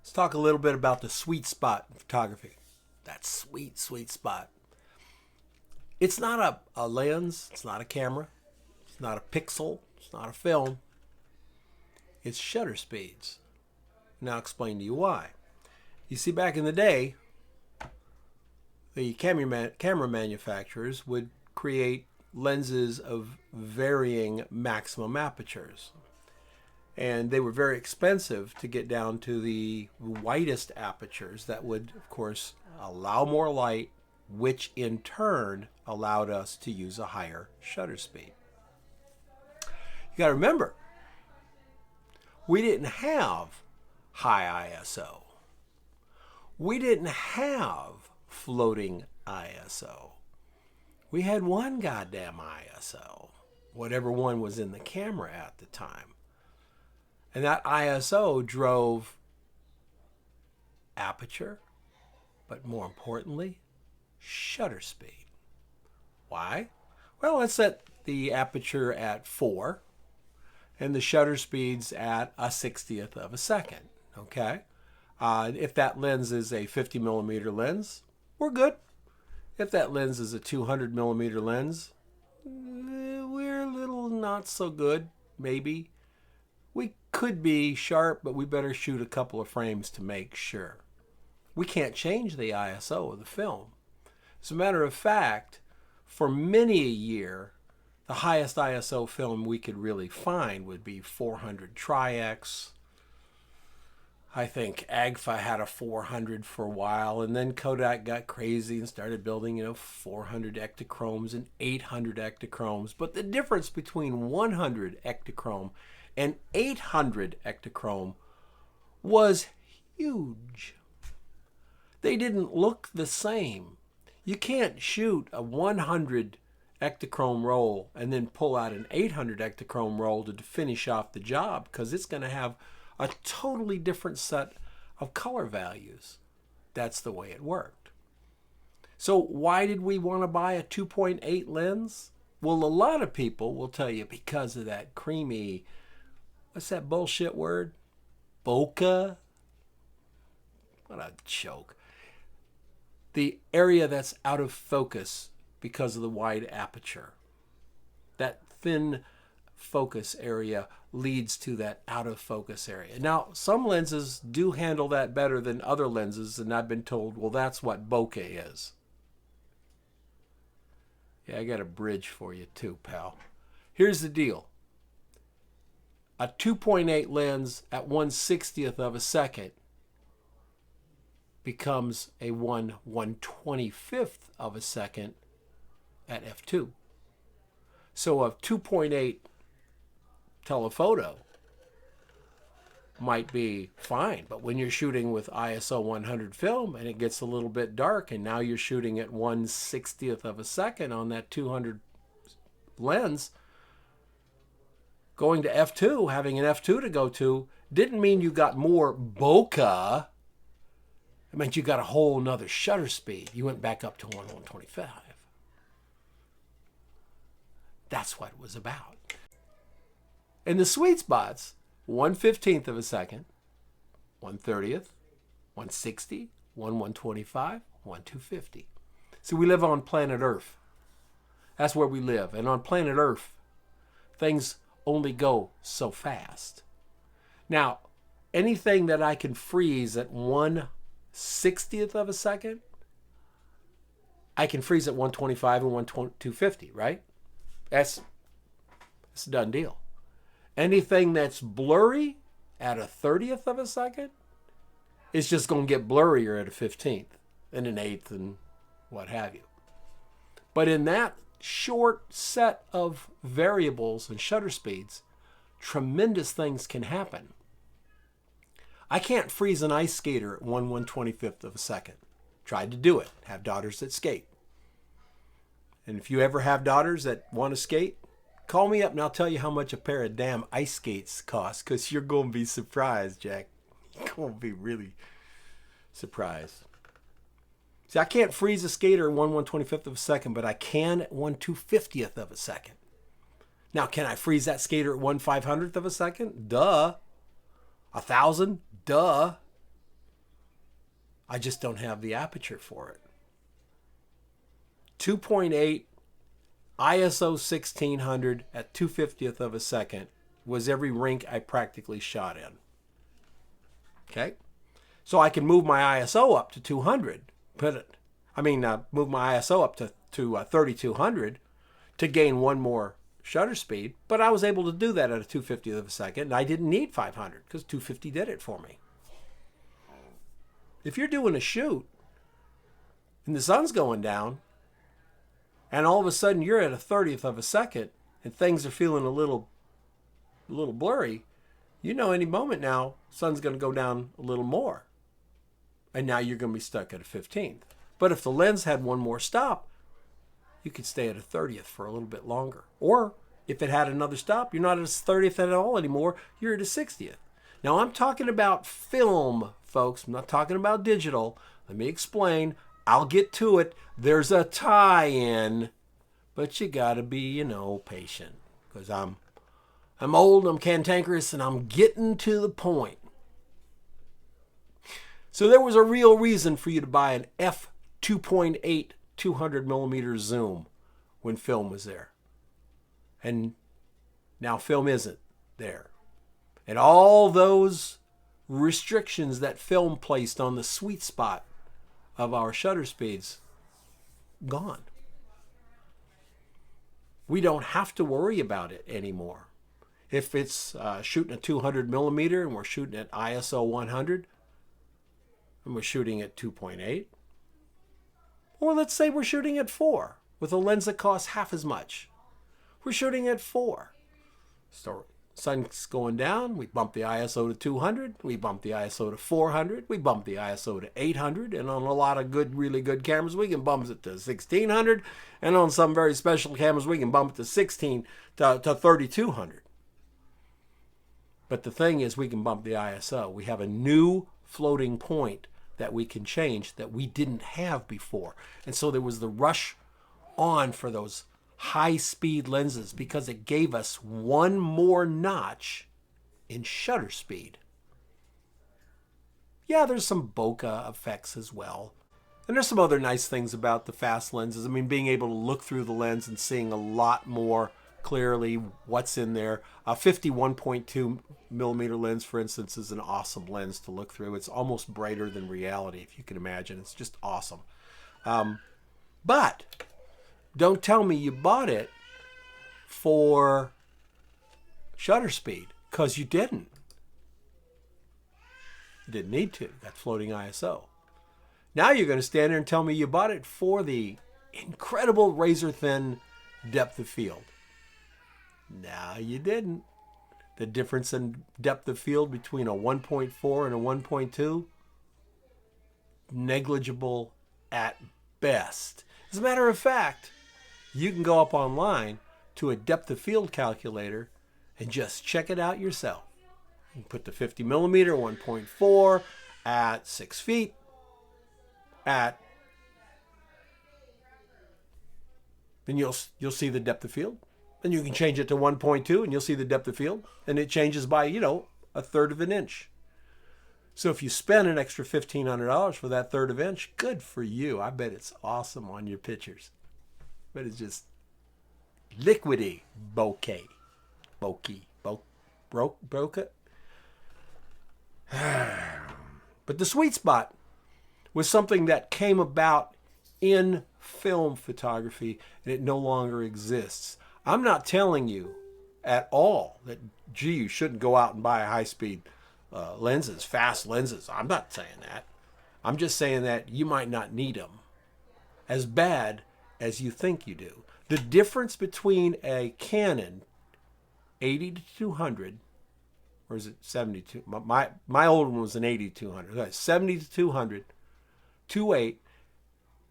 Let's talk a little bit about the sweet spot in photography. That sweet, sweet spot. It's not a lens, it's not a camera, it's not a pixel, it's not a film. It's shutter speeds. Now I'll explain to you why. You see, back in the day, the camera manufacturers would create lenses of varying maximum apertures. And they were very expensive to get down to the widest apertures that would, of course, allow more light, which in turn allowed us to use a higher shutter speed. You got to remember, we didn't have high ISO. We didn't have floating ISO. We had one goddamn ISO, whatever one was in the camera at the time. And that ISO drove aperture, but more importantly, shutter speed. Why? Well, let's set the aperture at 4 and the shutter speed's at a 60th of a second, okay? If that lens is a 50 millimeter lens, we're good. If that lens is a 200 millimeter lens, we're a little not so good, maybe. We could be sharp, but we better shoot a couple of frames to make sure. We can't change the ISO of the film. As a matter of fact, for many a year, the highest ISO film we could really find would be 400 Tri-X. I think Agfa had a 400 for a while, and then Kodak got crazy and started building, 400 ectochromes and 800 ectochromes. But the difference between 100 ectochrome and 800 ectochrome was huge. They didn't look the same. You can't shoot a 100 ectochrome roll and then pull out an 800 ectochrome roll to finish off the job, because it's going to have a totally different set of color values. That's the way it worked. So why did we want to buy a 2.8 lens? Well, a lot of people will tell you because of that creamy, what's that bullshit word? Bokeh? What a joke. The area that's out of focus because of the wide aperture. That thin focus area leads to that out of focus area. Now, some lenses do handle that better than other lenses, and I've been told, well, that's what bokeh is. Yeah, I got a bridge for you too, pal. Here's the deal. A 2.8 lens at 1/60th of a second becomes a 1/125th of a second at f2. So a 2.8 telephoto might be fine, but when you're shooting with ISO 100 film and it gets a little bit dark, and now you're shooting at 1/60th of a second on that 200 lens, going to f2, having an f2 to go to, didn't mean you got more bokeh. It meant you got a whole nother shutter speed. You went back up to 1/125. That's what it was about. And the sweet spots, 1/15th of a second, 1/30th, 1/60, 1/125, 1/250. So we live on planet Earth. That's where we live. And on planet Earth, things only go so fast. Now, anything that I can freeze at 1/60th of a second, I can freeze at 125 and 1/250, right? That's a done deal. Anything that's blurry at a 30th of a second is just going to get blurrier at a 15th and an 8th and what have you. But in that short set of variables and shutter speeds, tremendous things can happen. I can't freeze an ice skater at 1/125th of a second. Tried to do it. Have daughters that skate. And if you ever have daughters that want to skate, call me up and I'll tell you how much a pair of damn ice skates cost, because you're going to be surprised, Jack. You're going to be really surprised. See, I can't freeze a skater at 1/125th of a second, but I can at 1/250th of a second. Now, can I freeze that skater at 1/500th of a second? Duh. 1,000? Duh. I just don't have the aperture for it. 2.8 ISO 1600 at 2/50th of a second was every rink I practically shot in. Okay? So I can move my ISO up to 200, move my ISO up to 3200 to gain one more shutter speed, but I was able to do that at a 2/50th of a second, and I didn't need 500 because 250 did it for me. If you're doing a shoot and the sun's going down, and all of a sudden you're at a 30th of a second and things are feeling a little blurry, you know any moment now, sun's going to go down a little more. And now you're going to be stuck at a 15th. But if the lens had one more stop, you could stay at a 30th for a little bit longer. Or if it had another stop, you're not at a 30th at all anymore, you're at a 60th. Now I'm talking about film, folks. I'm not talking about digital. Let me explain. I'll get to it. There's a tie-in, but you got to be, patient, because I'm old, I'm cantankerous, and I'm getting to the point. So there was a real reason for you to buy an f2.8 200 millimeter zoom when film was there. And now film isn't there. And all those restrictions that film placed on the sweet spot of our shutter speeds, gone. We don't have to worry about it anymore. If it's shooting a 200 millimeter and we're shooting at ISO 100, and we're shooting at 2.8, or let's say we're shooting at 4 with a lens that costs half as much. We're shooting at 4. So sun's going down, we bump the ISO to 200, we bump the ISO to 400, we bump the ISO to 800, and on a lot of really good cameras, we can bump it to 1600, and on some very special cameras, we can bump it to 3200. But the thing is, we can bump the ISO. We have a new floating point that we can change that we didn't have before. And so there was the rush on for those high-speed lenses because it gave us one more notch in shutter speed. Yeah, there's some bokeh effects as well. And there's some other nice things about the fast lenses. Being able to look through the lens and seeing a lot more clearly what's in there. A 51.2 millimeter lens, for instance, is an awesome lens to look through. It's almost brighter than reality, if you can imagine. It's just awesome. But don't tell me you bought it for shutter speed, because you didn't. You didn't need to. You got floating ISO. Now you're going to stand there and tell me you bought it for the incredible razor-thin depth of field. No, you didn't. The difference in depth of field between a 1.4 and a 1.2, negligible at best. As a matter of fact, you can go up online to a depth of field calculator and just check it out yourself. You put the 50 millimeter 1.4 at 6 feet then you'll see the depth of field. Then you can change it to 1.2 and you'll see the depth of field, and it changes by, a third of an inch. So if you spend an extra $1,500 for that third of an inch, good for you. I bet it's awesome on your pictures. But it's just liquidy bokeh. Bokeh. But the sweet spot was something that came about in film photography, and it no longer exists. I'm not telling you at all that, you shouldn't go out and buy high-speed lenses, fast lenses. I'm not saying that. I'm just saying that you might not need them as bad as you think you do. The difference between a Canon 80 to 200, or is it 72? My old one was an 80 to 200. 70 to 200, 2.8,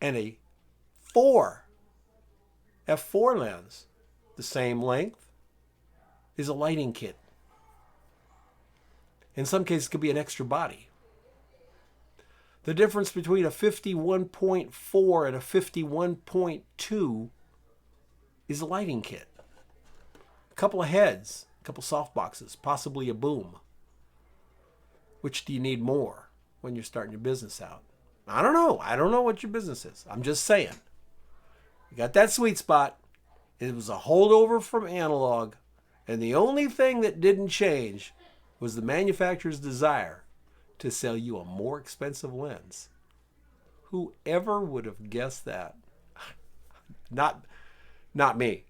and a 4 f4 lens, the same length, is a lighting kit. In some cases, it could be an extra body. The difference between a 51.4 and a 51.2 is a lighting kit. A couple of heads, a couple soft boxes, possibly a boom. Which do you need more when you're starting your business out? I don't know. I don't know what your business is. I'm just saying. You got that sweet spot. It was a holdover from analog. And the only thing that didn't change was the manufacturer's desire to sell you a more expensive lens. Whoever would have guessed that? Not me.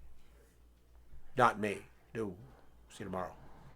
Not me. No. See you tomorrow.